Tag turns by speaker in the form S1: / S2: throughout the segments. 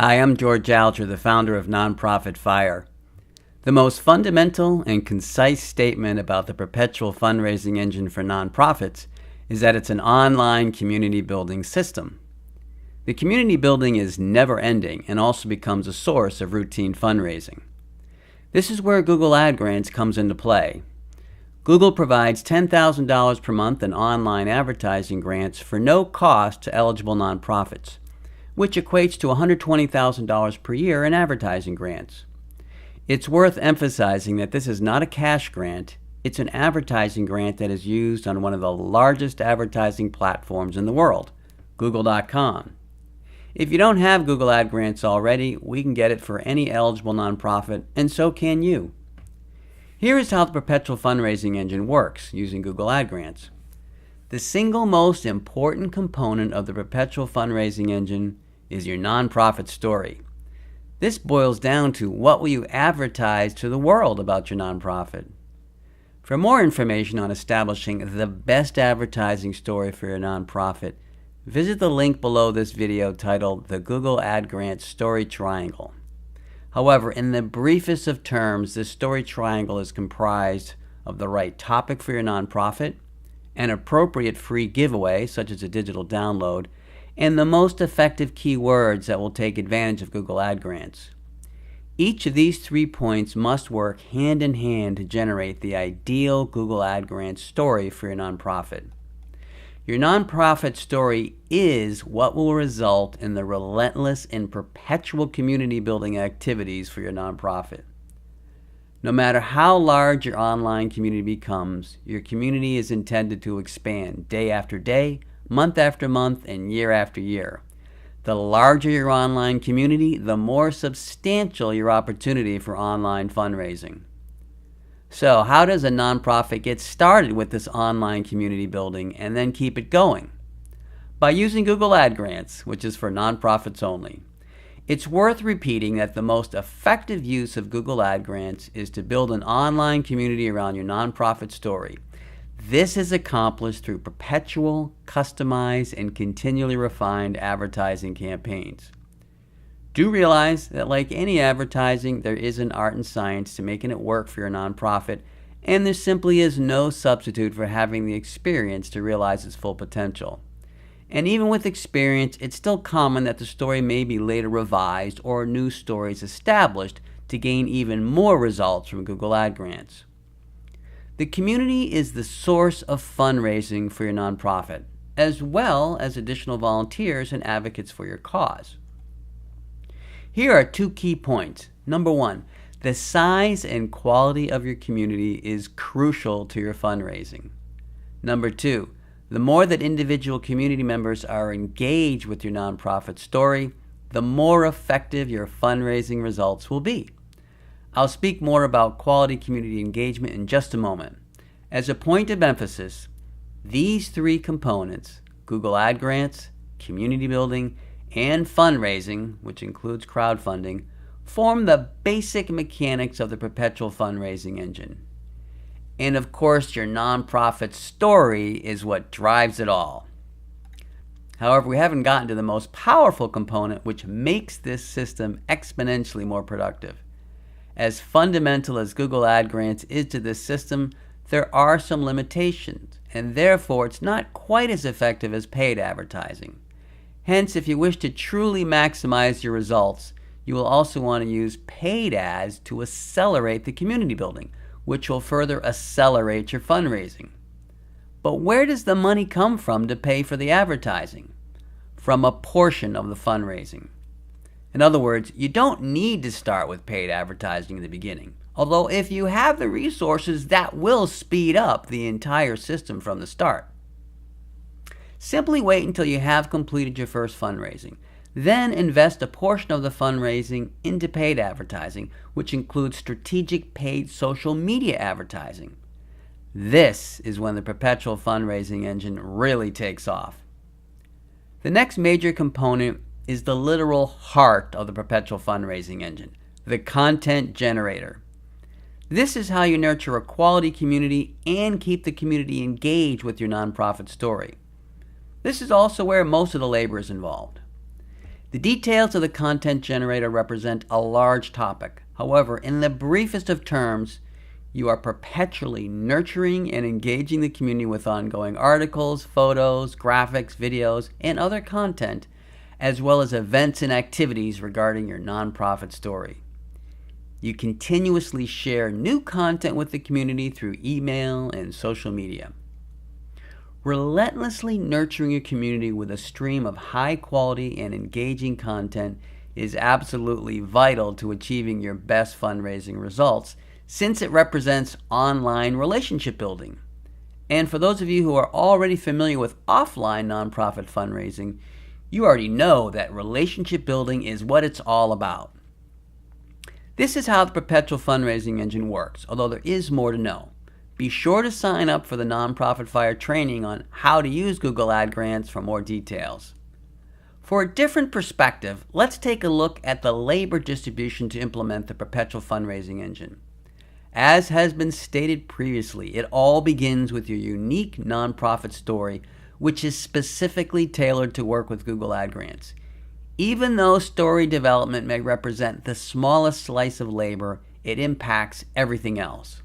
S1: Hi, I'm George Alger, the founder of Nonprofit Fire. The most fundamental and concise statement about the Perpetual Fundraising Engine for nonprofits is that it's an online community building system. The community building is never ending and also becomes a source of routine fundraising. This is where Google Ad Grants comes into play. Google provides $10,000 per month in online advertising grants for no cost to eligible nonprofits, which equates to $120,000 per year in advertising grants. It's worth emphasizing that this is not a cash grant, it's an advertising grant that is used on one of the largest advertising platforms in the world, Google.com. If you don't have Google Ad Grants already, we can get it for any eligible nonprofit, and so can you. Here is how the Perpetual Fundraising Engine works using Google Ad Grants. The single most important component of the Perpetual Fundraising Engine is your nonprofit story. This boils down to what will you advertise to the world about your nonprofit. For more information on establishing the best advertising story for your nonprofit, visit the link below this video titled The Google Ad Grant Story Triangle. However, in the briefest of terms, this story triangle is comprised of the right topic for your nonprofit, an appropriate free giveaway, such as a digital download, and the most effective keywords that will take advantage of Google Ad Grants. Each of these 3 points must work hand in hand to generate the ideal Google Ad Grant story for your nonprofit. Your nonprofit story is what will result in the relentless and perpetual community building activities for your nonprofit. No matter how large your online community becomes, your community is intended to expand day after day, month after month, and year after year. The larger your online community, the more substantial your opportunity for online fundraising. So, how does a nonprofit get started with this online community building and then keep it going? By using Google Ad Grants, which is for nonprofits only. It's worth repeating that the most effective use of Google Ad Grants is to build an online community around your nonprofit story. This is accomplished through perpetual, customized, and continually refined advertising campaigns. Do realize that like any advertising, there is an art and science to making it work for your nonprofit, and there simply is no substitute for having the experience to realize its full potential. And even with experience, it's still common that the story may be later revised or new stories established to gain even more results from Google Ad Grants. The community is the source of fundraising for your nonprofit, as well as additional volunteers and advocates for your cause. Here are 2 key points. Number 1, the size and quality of your community is crucial to your fundraising. Number 2, the more that individual community members are engaged with your nonprofit story, the more effective your fundraising results will be. I'll speak more about quality community engagement in just a moment. As a point of emphasis, these 3 components, Google Ad Grants, community building, and fundraising, which includes crowdfunding, form the basic mechanics of the Perpetual Fundraising Engine. And of course, your nonprofit story is what drives it all. However, we haven't gotten to the most powerful component, which makes this system exponentially more productive. As fundamental as Google Ad Grants is to this system, there are some limitations, and therefore it's not quite as effective as paid advertising. Hence, if you wish to truly maximize your results, you will also want to use paid ads to accelerate the community building, which will further accelerate your fundraising. But where does the money come from to pay for the advertising? From a portion of the fundraising. In other words, you don't need to start with paid advertising in the beginning. Although if you have the resources, that will speed up the entire system from the start. Simply wait until you have completed your first fundraising. Then invest a portion of the fundraising into paid advertising, which includes strategic paid social media advertising. This is when the Perpetual Fundraising Engine really takes off. The next major component is the literal heart of the Perpetual Fundraising Engine, the content generator. This is how you nurture a quality community and keep the community engaged with your nonprofit story. This is also where most of the labor is involved. The details of the content generator represent a large topic. However, in the briefest of terms, you are perpetually nurturing and engaging the community with ongoing articles, photos, graphics, videos, and other content, as well as events and activities regarding your nonprofit story. You continuously share new content with the community through email and social media. Relentlessly nurturing your community with a stream of high quality and engaging content is absolutely vital to achieving your best fundraising results, since it represents online relationship building. And for those of you who are already familiar with offline nonprofit fundraising, you already know that relationship building is what it's all about. This is how the Perpetual Fundraising Engine works, although there is more to know. Be sure to sign up for the Nonprofit Fire training on how to use Google Ad Grants for more details. For a different perspective, let's take a look at the labor distribution to implement the Perpetual Fundraising Engine. As has been stated previously, it all begins with your unique nonprofit story, which is specifically tailored to work with Google Ad Grants. Even though story development may represent the smallest slice of labor, it impacts everything else.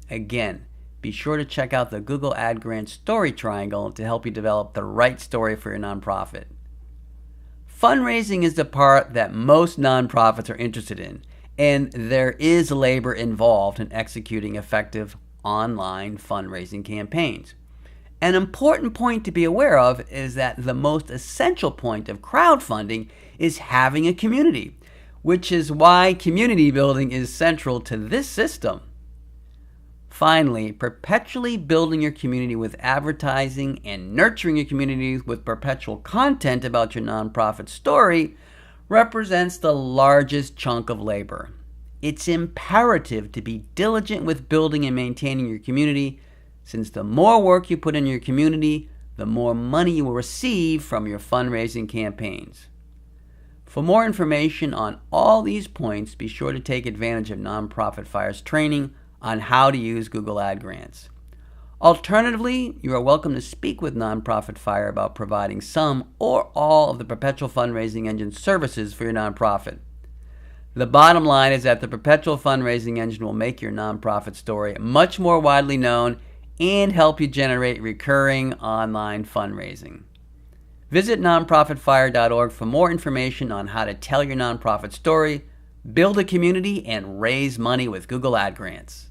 S1: Again, be sure to check out the Google Ad Grant Story Triangle to help you develop the right story for your nonprofit. Fundraising is the part that most nonprofits are interested in, and there is labor involved in executing effective online fundraising campaigns. An important point to be aware of is that the most essential point of crowdfunding is having a community, which is why community building is central to this system. Finally, perpetually building your community with advertising and nurturing your community with perpetual content about your nonprofit story represents the largest chunk of labor. It's imperative to be diligent with building and maintaining your community, since the more work you put in your community, the more money you will receive from your fundraising campaigns. For more information on all these points, be sure to take advantage of Nonprofit Fire's training on how to use Google Ad Grants. Alternatively, you are welcome to speak with Nonprofit Fire about providing some or all of the Perpetual Fundraising Engine services for your nonprofit. The bottom line is that the Perpetual Fundraising Engine will make your nonprofit story much more widely known and help you generate recurring online fundraising. Visit nonprofitfire.org for more information on how to tell your nonprofit story, build a community, and raise money with Google Ad Grants.